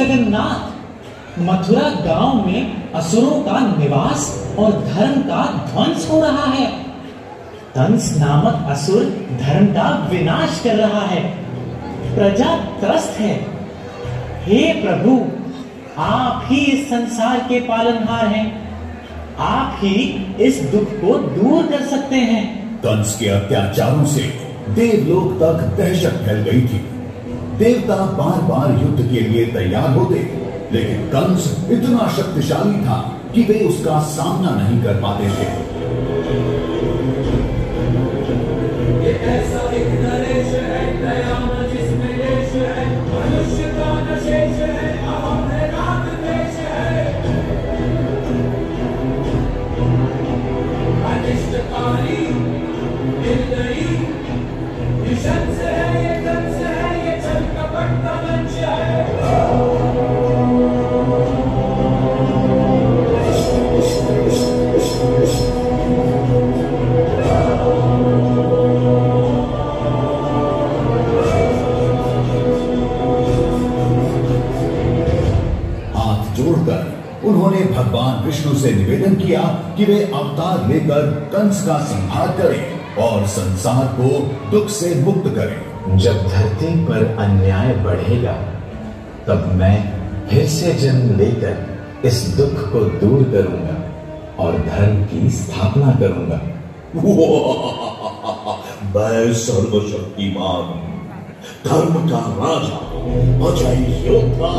जगन्नाथ, मथुरा गांव में असुरों का निवास और धर्म का ध्वंस हो रहा है। कंस नामक असुर धर्म का विनाश कर रहा है। प्रजा त्रस्त है। हे प्रभु, आप ही इस संसार के पालनहार हैं। आप ही इस दुख को दूर कर सकते हैं। कंस के अत्याचारों से देवलोक तक दहशत फैल गई थी। देवता बार बार युद्ध के लिए तैयार होते, लेकिन कंस इतना शक्तिशाली था कि वे उसका सामना नहीं कर पाते थे। ये ऐसा एक नरेश है, दयामय जिसमें यश है, मनुष्य का न शेष है, अहम है, राग द्वेष है। अनिष्टकारी, निर्दयी, निशंस है, ये कंस है, ये छल कपट का वंश है। उन्होंने भगवान विष्णु से निवेदन किया कि वे अवतार लेकर कंस का संहार करें और संसार को दुख से मुक्त करें। जब धरती पर अन्याय बढ़ेगा, तब मैं फिर से जन्म लेकर इस दुख को दूर करूंगा और धर्म की स्थापना करूंगा। मैं सर्वशक्तिमान, धर्म का राजा, अजय योद्धा।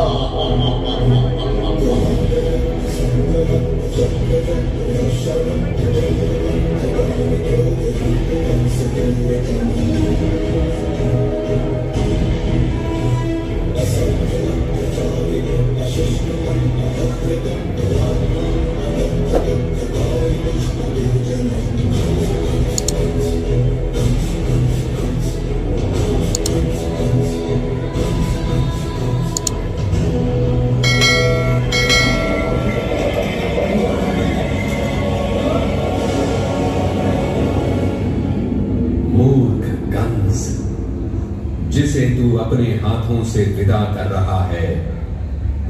जिसे तू अपने हाथों से विदा कर रहा है,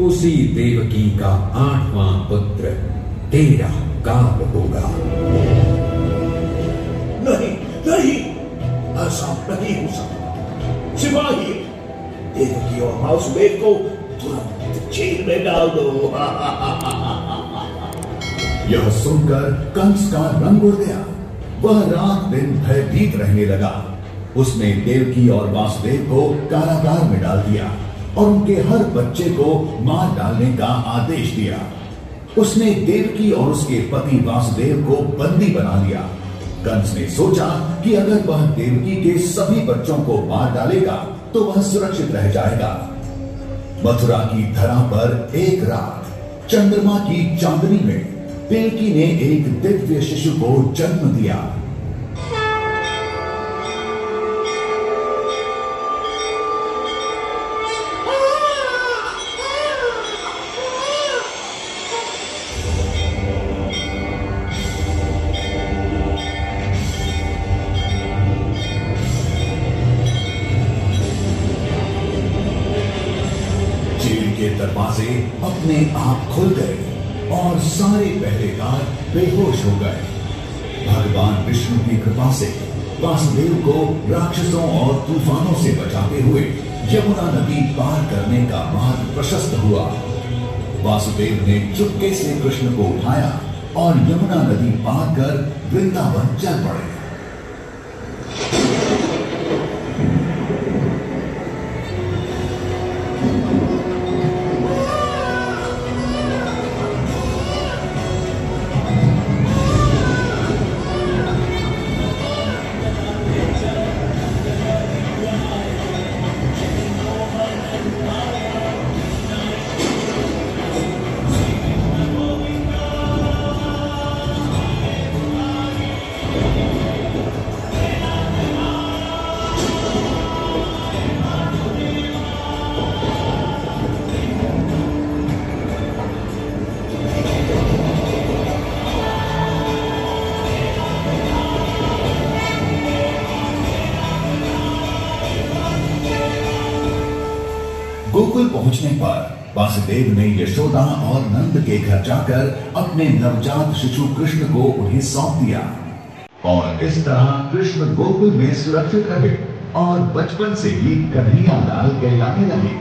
उसी देवकी का 8वां पुत्र तेरा काल होगा। नहीं नहीं, ऐसा नहीं हो सकता। सिपाही, देवकी और वासुदेव को तुरंत जेल में डाल दो। यह सुनकर कंस का रंग उड़ गया। वह रात दिन भयभीत रहने लगा। उसने देवकी और वासुदेव को कारागार में डाल दिया और उनके हर बच्चे को मार डालने का आदेश दिया। उसने देवकी और उसके पति वासुदेव को बंदी बना लिया। कंस ने सोचा कि अगर वह देवकी के सभी बच्चों को मार डालेगा तो वह सुरक्षित रह जाएगा। मथुरा की धरा पर एक रात चंद्रमा की चांदनी में देवकी ने एक दिव्य शिशु को जन्म दिया। दरवाजे अपने आप खुल गए और सारे पहरेदार बेहोश हो गए। भगवान विष्णु की कृपा से वासुदेव को राक्षसों और तूफानों से बचाते हुए यमुना नदी पार करने का मार्ग प्रशस्त हुआ। वासुदेव ने चुपके से कृष्ण को उठाया और यमुना नदी पार कर वृंदावन चल पड़े। गोकुल पहुंचने पर वासुदेव ने यशोदा और नंद के घर जाकर अपने नवजात शिशु कृष्ण को उन्हें सौंप दिया और इस तरह कृष्ण गोकुल में सुरक्षित रहे और बचपन से ही कन्हैया लाल कहलाने लगे।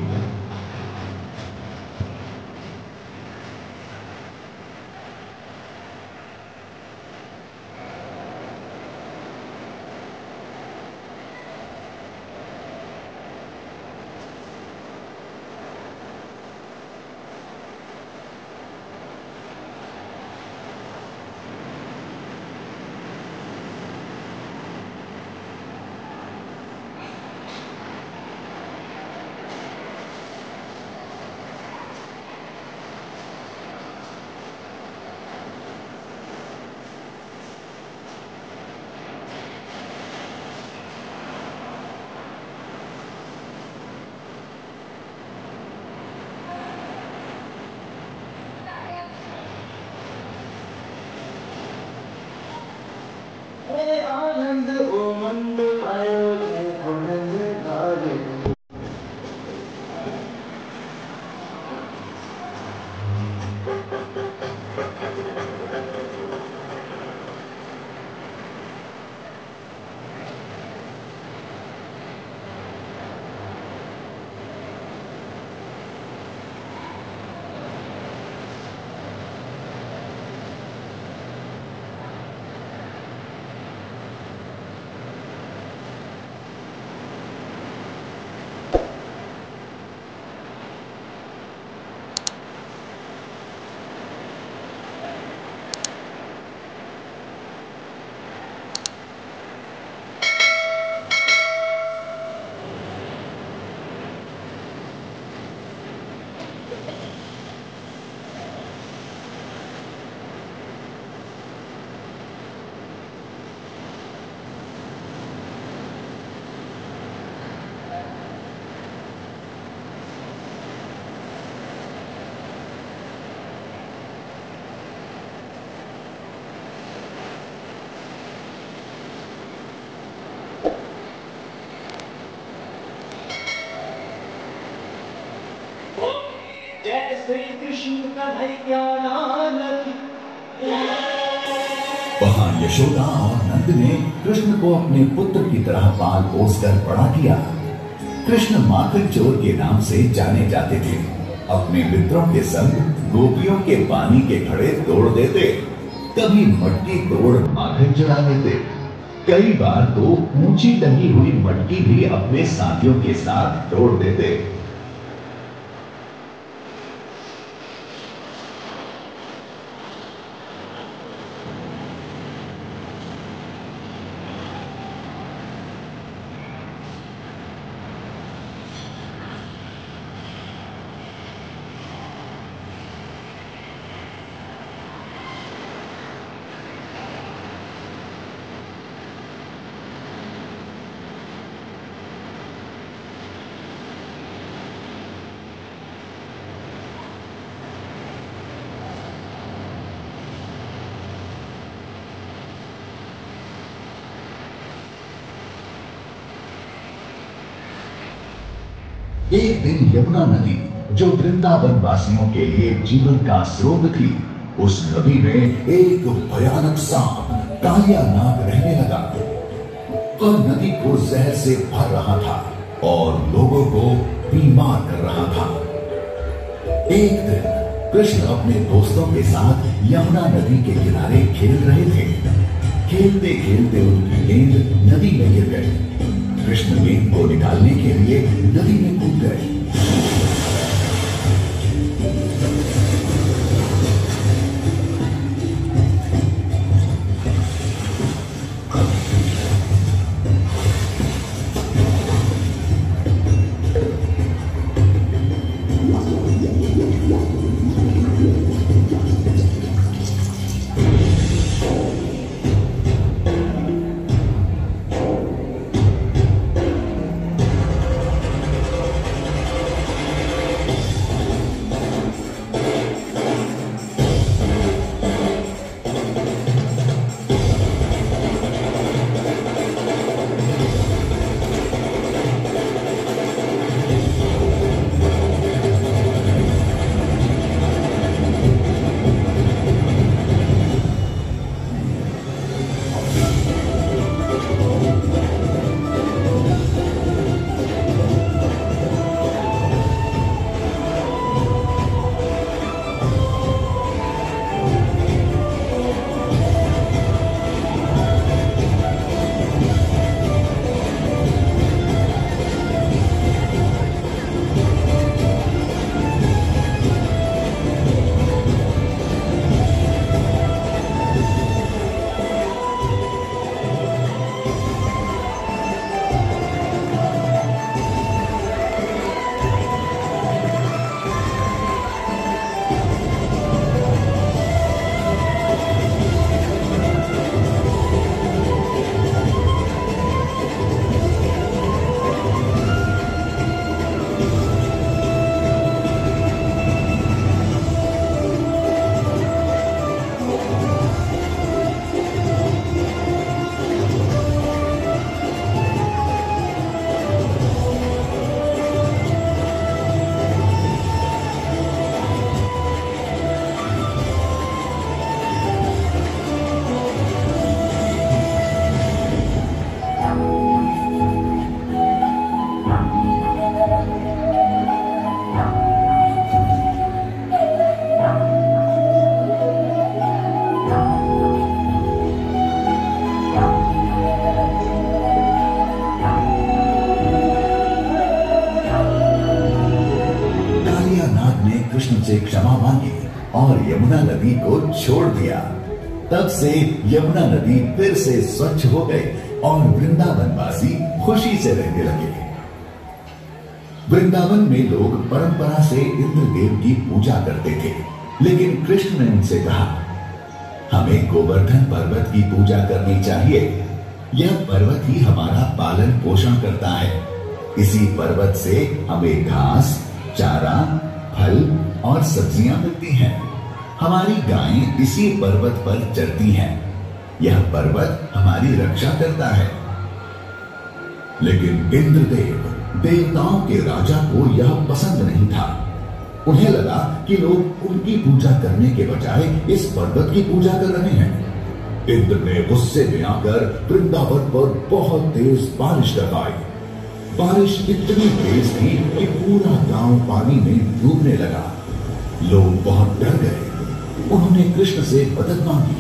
आनंद उमंग आयो जय श्री कृष्ण कन्हैयालाल। वहां यशोदा और नंद ने कृष्ण को अपने पुत्र की तरह पाल पोस कर बड़ा किया। कृष्ण माखन चोर के नाम से जाने जाते थे। अपने मित्रों के संग गोपियों के पानी के घड़े तोड़ देते, कभी मटकी तोड़ माखन चुरा लेते, कई बार तो ऊंची टंगी हुई मटकी भी अपने साथियों के साथ तोड़ देते। एक दिन यमुना नदी, जो वृंदावन वासियों के लिए जीवन का स्रोत थी, उस नदी में एक भयानक सांप कालिया नाग रहने लगा। वह नदी को जहर से भर रहा था और लोगों को बीमार कर रहा था। एक दिन कृष्ण अपने दोस्तों के साथ यमुना नदी के किनारे खेल रहे थे। खेलते खेलते उनकी गेंद नदी में गिर गई। कृष्ण गेंद को निकालने के लिए नदी में कूद गए। नाग ने कृष्ण से क्षमा मांगी और यमुना नदी को छोड़ दिया। तब से यमुना नदी फिर से स्वच्छ हो गई और वृंदावनवासी खुशी से रहने लगे। वृंदावन में लोग परंपरा से इंद्रदेव की पूजा करते थे, लेकिन कृष्ण ने उनसे कहा, हमें गोवर्धन पर्वत की पूजा करनी चाहिए। यह पर्वत ही हमारा पालन पोषण करता है। इसी पर्वत से हमें घास, चारा, फल और सब्जियां मिलती हैं। हमारी गायें इसी पर्वत पर चरती हैं। यह पर्वत हमारी रक्षा करता है। लेकिन इंद्रदेव, देवताओं के राजा को यह पसंद नहीं था। उन्हें लगा कि लोग उनकी पूजा करने के बजाय इस पर्वत की पूजा कर रहे हैं। इंद्र ने गुस्से में आकर वृंदावन पर बहुत तेज बारिश करवाई। बारिश इतनी तेज थी कि पूरा गांव पानी में डूबने लगा। लोग बहुत डर गए। उन्होंने कृष्ण से मदद मांगी।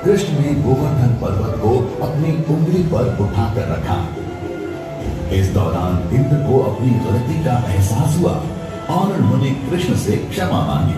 कृष्ण ने गोवर्धन पर्वत को अपनी उंगली पर उठाकर रखा। इस दौरान इंद्र को अपनी गलती का एहसास हुआ और उन्होंने कृष्ण से क्षमा मांगी।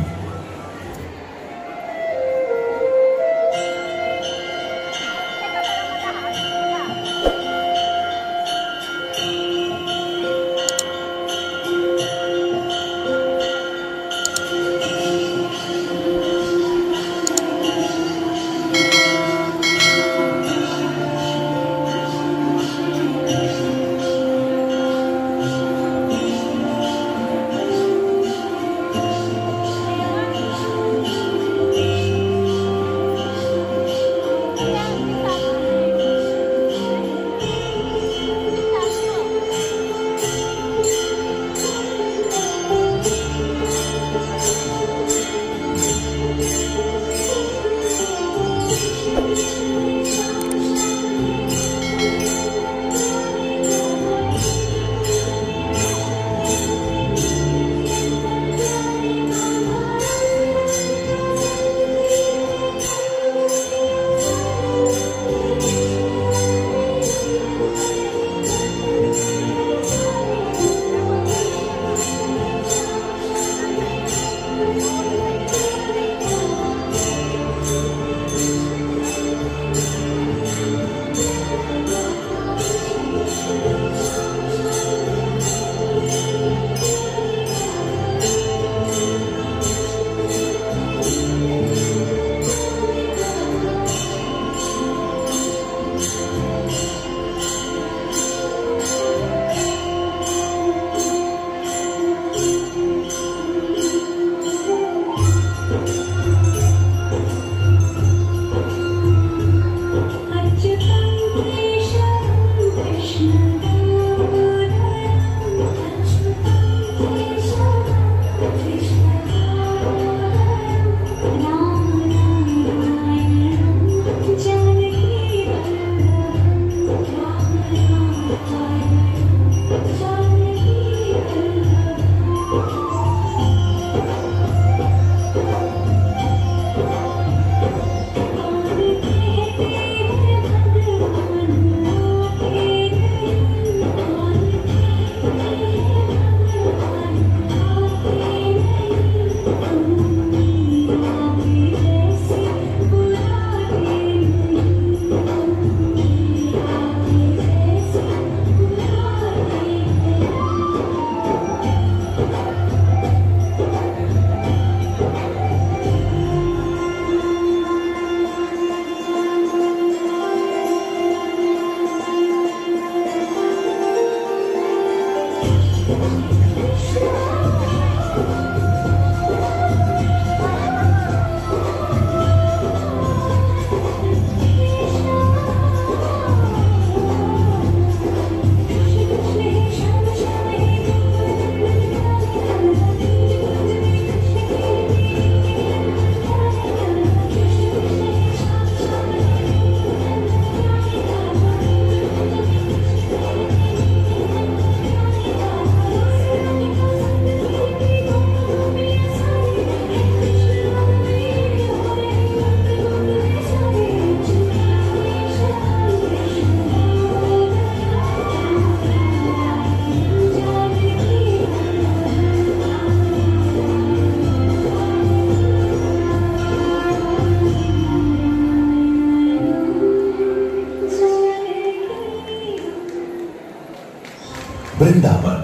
वृंदावन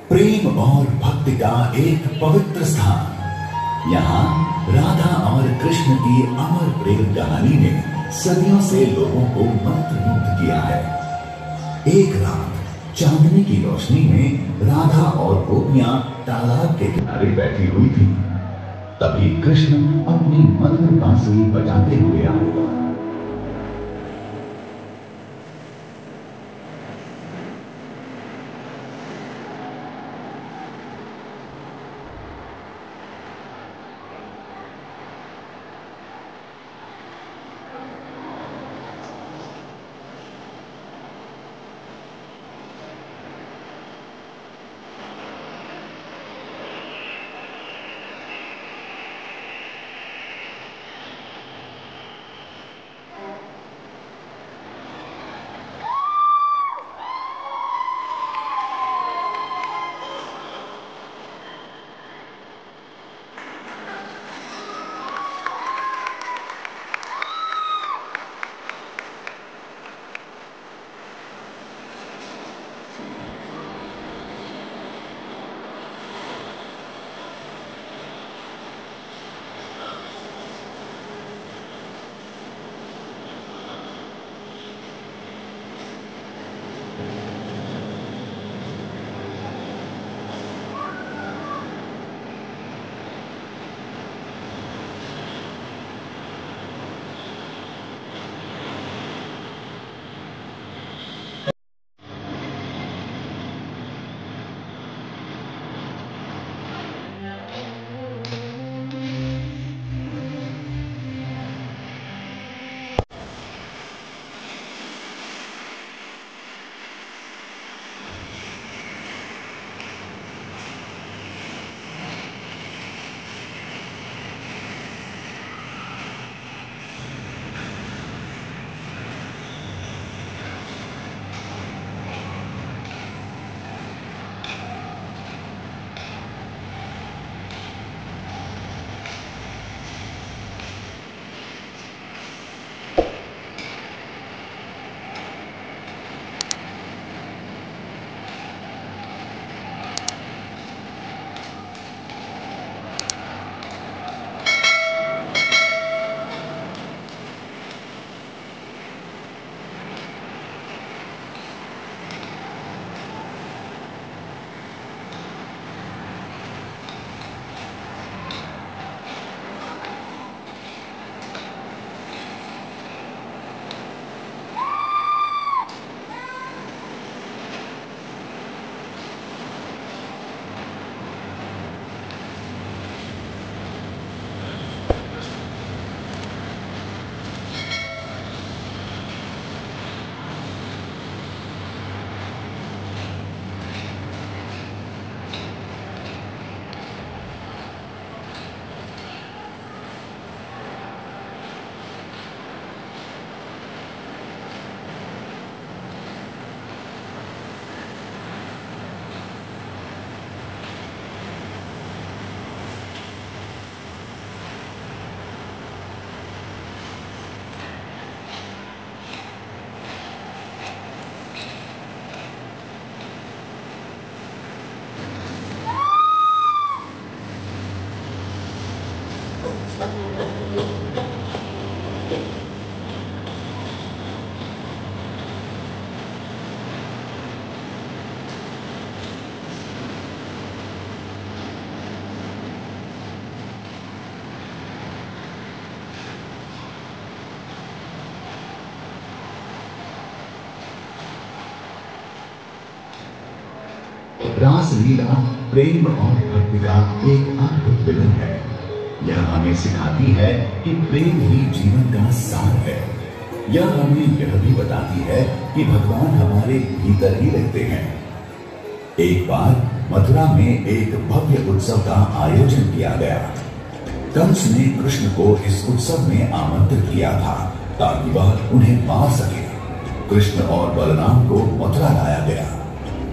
प्रेम और भक्ति का एक पवित्र स्थान। यहाँ राधा और कृष्ण की अमर प्रेम कहानी ने सदियों से लोगों को मंत्रमुग्ध किया है। एक रात चांदनी की रोशनी में राधा और गोपियां तालाब के किनारे बैठी हुई थी। तभी कृष्ण अपनी मधुर बांसुरी बजाते हुए आए। रासलीला प्रेम और भक्ति का एक अद्भुत मिलन है। यह हमें सिखाती है कि प्रेम ही जीवन का सार है। यह हमें यह भी बताती है कि भगवान हमारे भीतर ही रहते हैं। एक बार मथुरा में एक भव्य उत्सव का आयोजन किया गया। कंस ने कृष्ण को इस उत्सव में आमंत्रित किया था ताकि वह उन्हें मार सके। कृष्ण और बलराम को मथुरा लाया गया।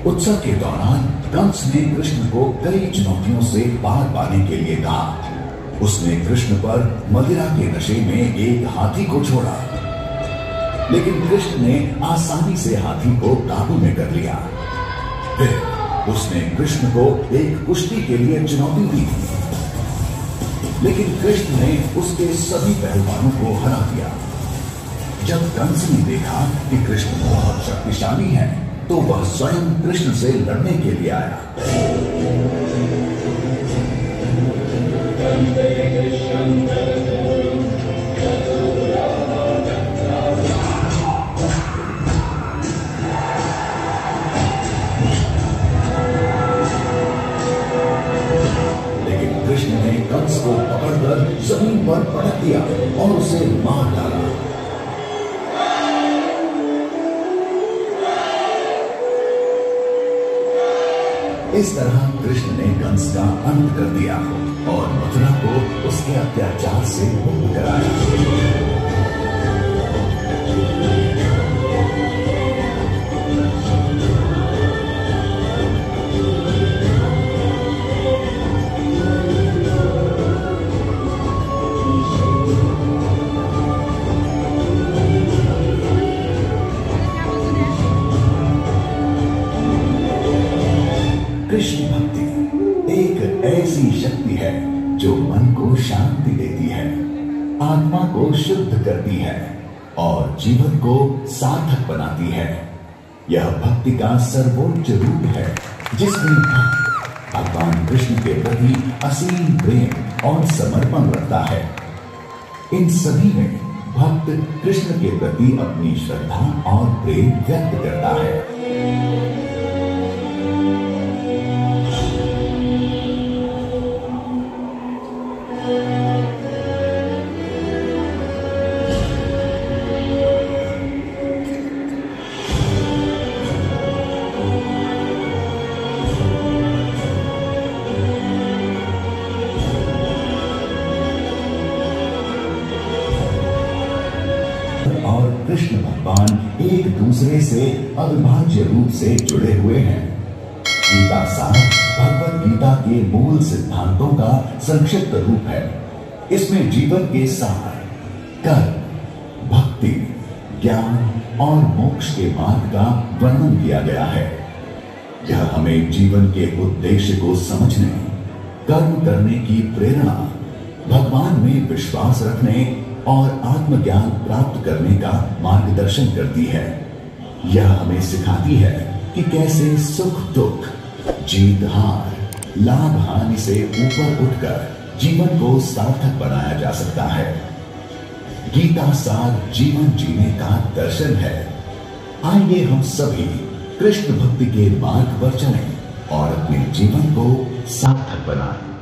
उत्सव के दौरान कंस ने कृष्ण को कई चुनौतियों से पार पाने के लिए कहा। उसने कृष्ण पर मदिरा के नशे में एक हाथी को छोड़ा, लेकिन कृष्ण ने आसानी से हाथी को काबू में कर लिया। फिर उसने कृष्ण को एक कुश्ती के लिए चुनौती दी, लेकिन कृष्ण ने उसके सभी पहलवानों को हरा दिया। जब कंस ने देखा कि कृष्ण बहुत शक्तिशाली है, तो वह स्वयं कृष्ण से लड़ने के लिए आया। लेकिन कृष्ण ने कंस को पकड़कर जमीन पर पटक दिया और उसे मार डाला। इस तरह कृष्ण ने कंस का अंत कर दिया और मथुरा को उसके अत्याचार से मुक्त कराया। कृष्ण भक्ति एक ऐसी शक्ति है जो मन को शांति देती है, आत्मा को शुद्ध करती है और जीवन को सार्थक बनाती है। यह भक्ति का सर्वोच्च रूप है, जिसमें भक्त भगवान कृष्ण के प्रति असीम प्रेम और समर्पण रखता है। इन सभी में भक्त कृष्ण के प्रति अपनी श्रद्धा और प्रेम व्यक्त करता है। और कृष्ण भगवान एक दूसरे से अविभाज्य रूप से जुड़े हुए हैं। गीता सार भगवद गीता के मूल सिद्धांतों का संक्षिप्त रूप है। इसमें जीवन के सार, कर्म, भक्ति, ज्ञान और मोक्ष के मार्ग का वर्णन किया गया है। यह हमें जीवन के उद्देश्य को समझने, कर्म करने की प्रेरणा, भगवान में विश्वास रखने और आत्मज्ञान प्राप्त करने का मार्गदर्शन करती है। यह हमें सिखाती है कि कैसे सुख दुख, जीत हार, लाभ हानि से ऊपर उठकर जीवन को सार्थक बनाया जा सकता है। गीता सार जीवन जीने का दर्शन है। आइए हम सभी कृष्ण भक्ति के मार्ग पर चलें और अपने जीवन को सार्थक बनाएं।